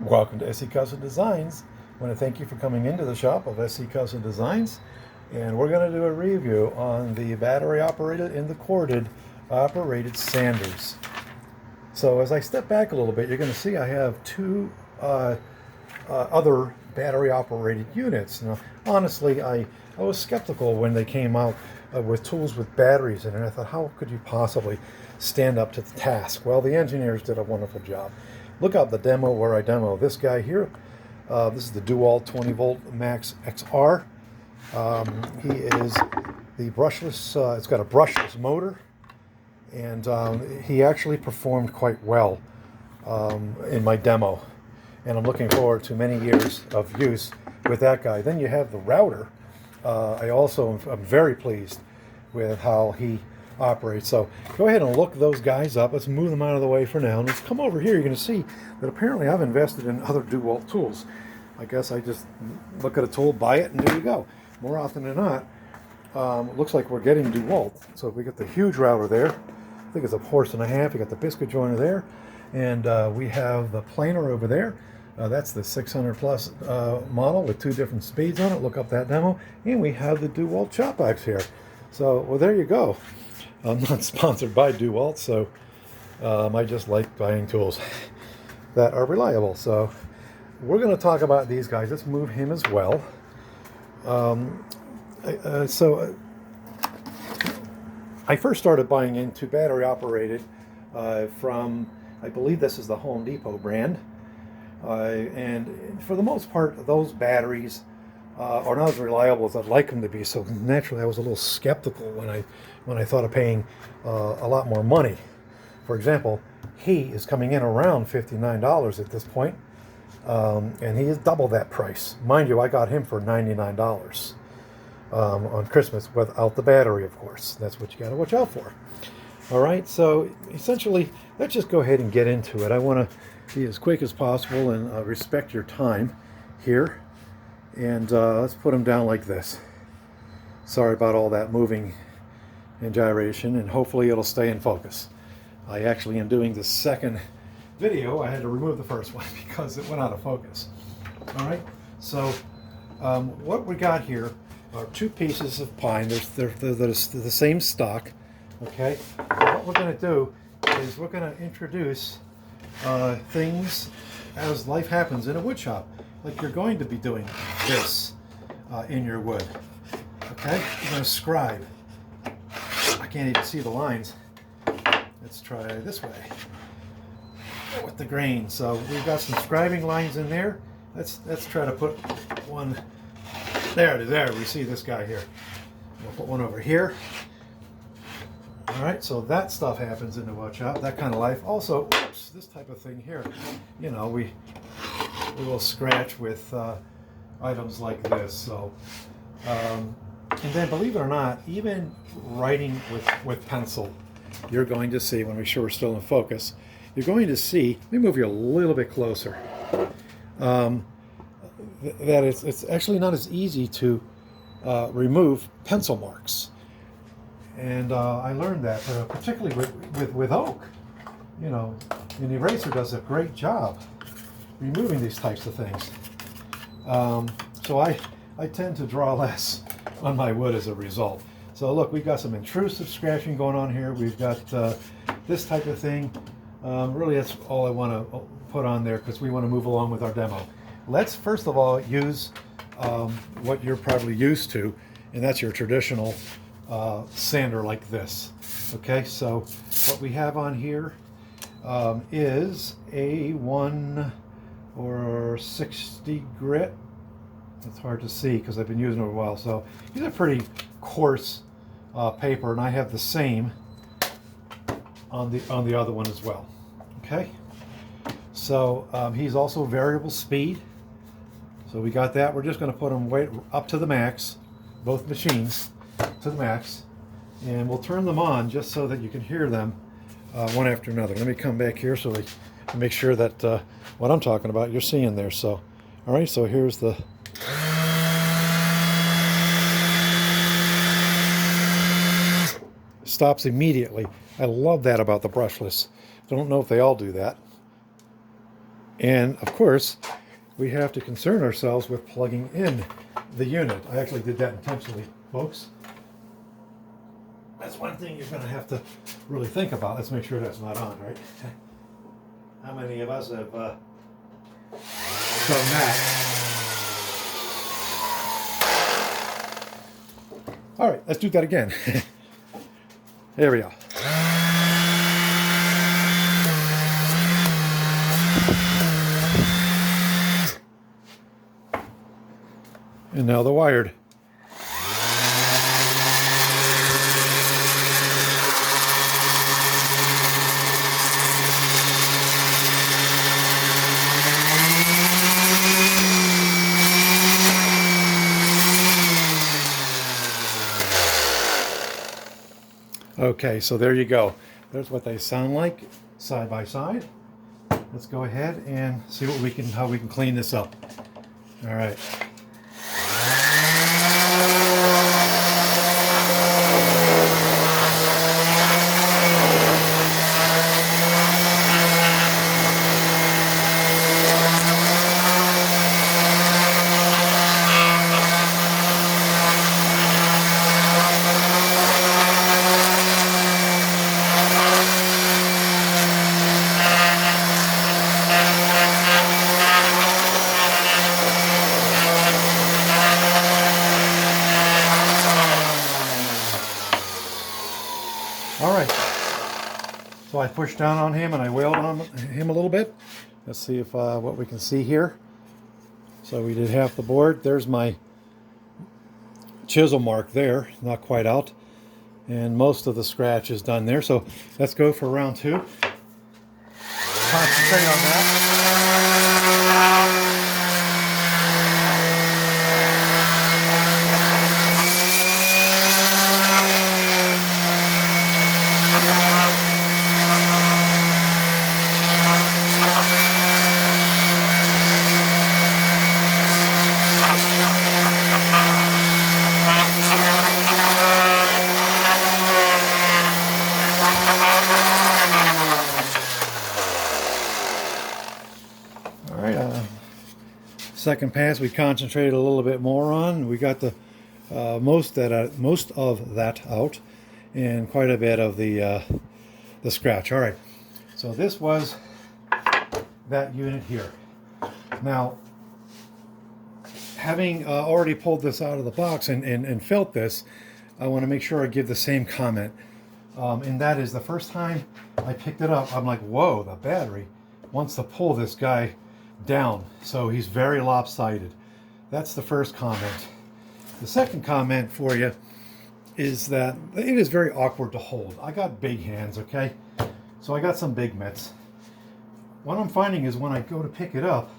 Welcome to SC Custom Designs. I want to thank you for coming into the shop of SC Custom Designs, and we're going to do a review on the battery operated and the corded operated sanders. So as I step back a little bit, you're going to see I have two other battery operated units. Now, honestly, I was skeptical when they came out with tools with batteries in it. I thought, how could you possibly stand up to the task? Well, the engineers did a wonderful job. Look out the demo where I demo this guy here. This is the DeWALT 20 volt Max XR. He is the brushless, it's got a brushless motor, and he actually performed quite well in my demo. And I'm looking forward to many years of use with that guy. Then you have the router. I also am very pleased with how he operates. So go ahead and look those guys up. Let's move them out of the way for now. And let's come over here. You're going to see that apparently I've invested in other DeWALT tools. I guess I just look at a tool, buy it, and there you go. More often than not, it looks like we're getting DeWALT. So we got the huge router there. I think it's a horse and a half. You got the biscuit joiner there. And we have the planer over there. That's the 600 plus model with two different speeds on it. Look up that demo. And we have the DeWALT chop axe here. So, well, there you go. I'm not sponsored by DeWALT, so I just like buying tools that are reliable. So we're going to talk about these guys. Let's move him as well. I first started buying into battery operated from, I believe this is the Home Depot brand. And for the most part, those batteries are not as reliable as I'd like them to be. So naturally, I was a little skeptical when I thought of paying a lot more money. For example, he is coming in around $59 at this point, and he is double that price. Mind you, I got him for $99 on Christmas without the battery, of course. That's what you got to watch out for. All right, so essentially, let's just go ahead and get into it. I want to be as quick as possible and respect your time here. And let's put them down like this. Sorry about all that moving and gyration, and hopefully it'll stay in focus. I actually am doing the second video. I had to remove the first one because it went out of focus. All right, so what we got here are two pieces of pine. They're the same stock. Okay, what we're going to do is we're going to introduce things as life happens in a wood shop, like you're going to be doing this in your wood. Okay, you're going to scribe. I can't even see the lines. Let's try this way with the grain. So we've got some scribing lines in there. Let's try to put one. There it is. There we see this guy here. We'll put one over here. All right, so that stuff happens in the wood shop, that kind of life. Also, oops, this type of thing here, you know, we will scratch with items like this. So, and then believe it or not, even writing with pencil, you're going to see, when we sure we're still in focus, you're going to see, let me move you a little bit closer, that it's actually not as easy to remove pencil marks. And I learned that, particularly with oak. You know, an eraser does a great job removing these types of things. So I tend to draw less on my wood as a result. So look, we've got some intrusive scratching going on here. We've got this type of thing. Really, that's all I want to put on there because we want to move along with our demo. Let's first of all use what you're probably used to, and that's your traditional sander like this. Okay, so what we have on here is a 1 or 60 grit. It's hard to see because I've been using it a while. So these are pretty coarse paper, and I have the same on the other one as well. Okay, so he's also variable speed. So we got that. We're just going to put them way up to the max, both machines to the max, and we'll turn them on just so that you can hear them one after another. Let me come back here so we can make sure that what I'm talking about you're seeing there. So, all right, so here's the stops immediately. I love that about the brushless. I don't know if they all do that. And of course, we have to concern ourselves with plugging in the unit. I actually did that intentionally, folks. That's one thing you're going to have to really think about. Let's make sure that's not on, right? How many of us have done that? All right, let's do that again. There we go. And now the wired. Okay, so there you go. There's what they sound like side by side. Let's go ahead and see what how we can clean this up. All right. All right, so I pushed down on him and I wailed on him a little bit. Let's see if what we can see here. So we did half the board. There's my chisel mark there, not quite out. And most of the scratch is done there. So let's go for round two. Concentrate on that. Second pass we concentrated a little bit more on. We got the most of that out, and quite a bit of the scratch. All right, so this was that unit here. Now, having already pulled this out of the box and felt this, I want to make sure I give the same comment. And that is, the first time I picked it up, I'm like, whoa, the battery wants to pull this guy down, so he's very lopsided. That's the first comment. The second comment for you is that it is very awkward to hold. I got big hands, okay? So I got some big mitts. What I'm finding is when I go to pick it up,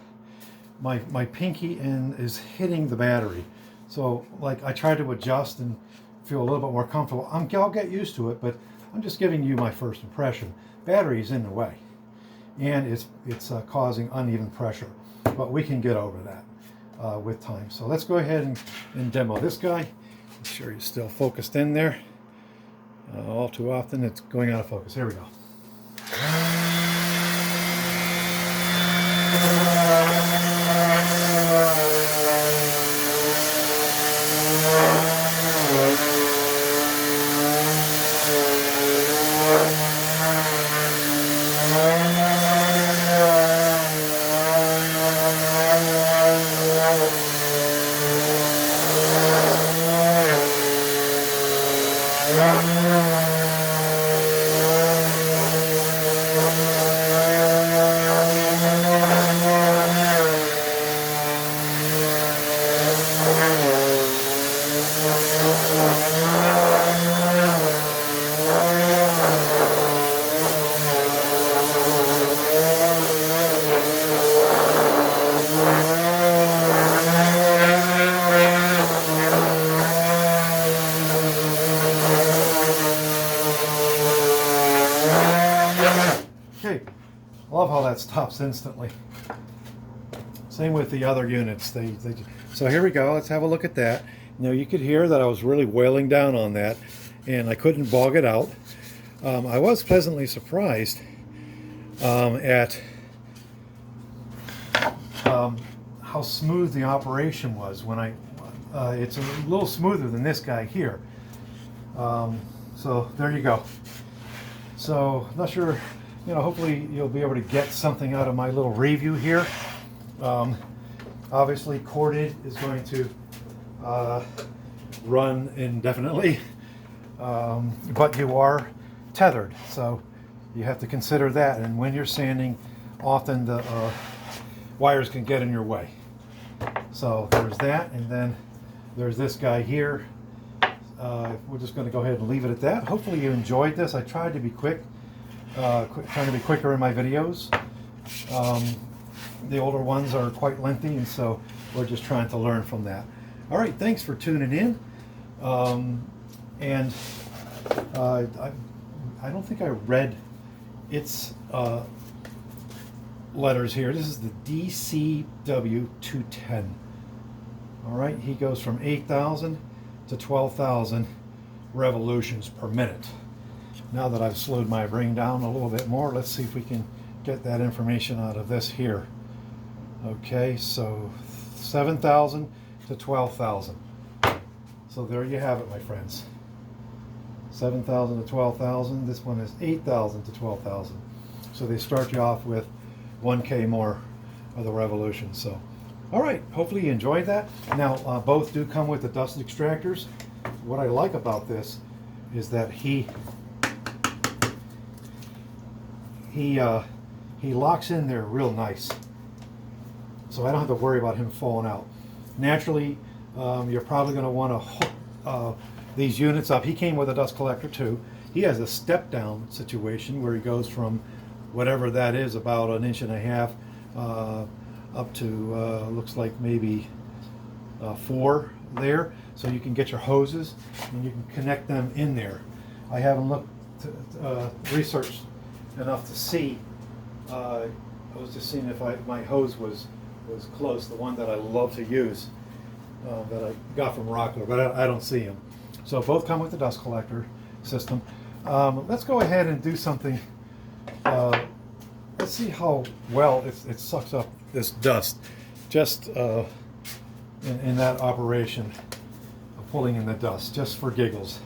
my pinky end is hitting the battery. So like I try to adjust and feel a little bit more comfortable. I'll get used to it, but I'm just giving you my first impression. Battery's in the way, and it's causing uneven pressure, but we can get over that with time. So let's go ahead and demo this guy. Make sure you're still focused in there. All too often it's going out of focus. Here we go. Okay, love how that stops instantly. Same with the other units. So here we go. Let's have a look at that. Now you could hear that I was really wailing down on that, and I couldn't bog it out. I was pleasantly surprised at how smooth the operation was when it's a little smoother than this guy here. So there you go. So not sure, hopefully you'll be able to get something out of my little review here. Obviously corded is going to run indefinitely, but you are tethered, so you have to consider that. And when you're sanding, often the wires can get in your way. So there's that, and then there's this guy here. We're just going to go ahead and leave it at that. Hopefully you enjoyed this. I tried to be quick, trying to be quicker in my videos. The older ones are quite lengthy, and so we're just trying to learn from that. All right, thanks for tuning in. And I don't think I read its letters here. This is the DCW210. All right, he goes from 8,000 to 12,000 revolutions per minute. Now that I've slowed my ring down a little bit more, let's see if we can get that information out of this here. Okay, so 7,000 to 12,000. So there you have it, my friends. 7,000 to 12,000. This one is 8,000 to 12,000. So they start you off with 1K more of the revolution. So, all right, hopefully you enjoyed that. Now, both do come with the dust extractors. What I like about this is that he locks in there real nice. So I don't have to worry about him falling out. Naturally, you're probably going to want to hook these units up. He came with a dust collector too. He has a step down situation where he goes from whatever that is, about 1.5 inches, up to looks like maybe 4 there. So you can get your hoses and you can connect them in there. I haven't looked researched enough to see. I was just seeing if my hose was close, the one that I love to use, that I got from Rockler, but I don't see them. So both come with the dust collector system. Let's go ahead and do something. Let's see how well it sucks up this dust, just in that operation of pulling in the dust, just for giggles.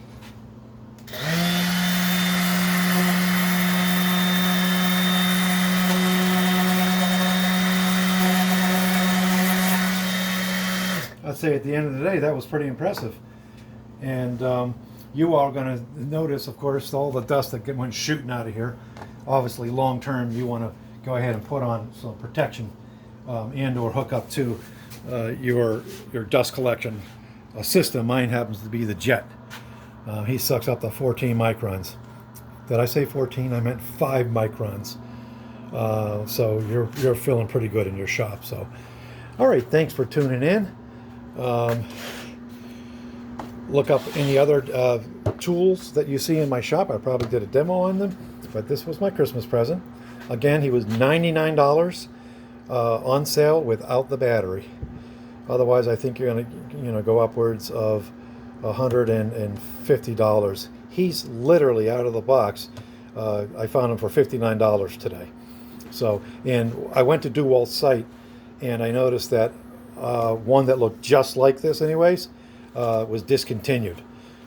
I'd say at the end of the day, that was pretty impressive. And you are going to notice, of course, all the dust that went shooting out of here. Obviously, long term, you want to go ahead and put on some protection and or hook up to your dust collection system. Mine happens to be the Jet. He sucks up to 14 microns. Did I say 14? I meant 5 microns. So you're feeling pretty good in your shop. So, all right, thanks for tuning in. Look up any other tools that you see in my shop. I probably did a demo on them, but this was my Christmas present. Again, he was $99 on sale without the battery. Otherwise, I think you're going to go upwards of $150. He's literally out of the box. I found him for $59 today. So, and I went to DeWALT's site, and I noticed that one that looked just like this anyways was discontinued.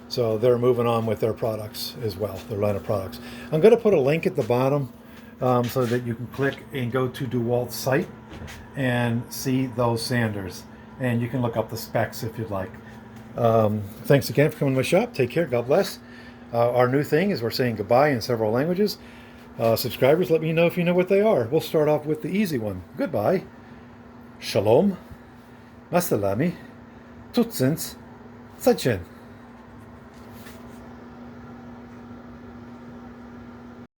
So they're moving on with their products as well, their line of products. I'm going to put a link at the bottom so that you can click and go to DeWALT's site and see those sanders. And you can look up the specs if you'd like. Thanks again for coming to my shop. Take care. God bless. Our new thing is we're saying goodbye in several languages. Subscribers, let me know if you know what they are. We'll start off with the easy one. Goodbye. Shalom. Masalami. Tutsins. Sachin.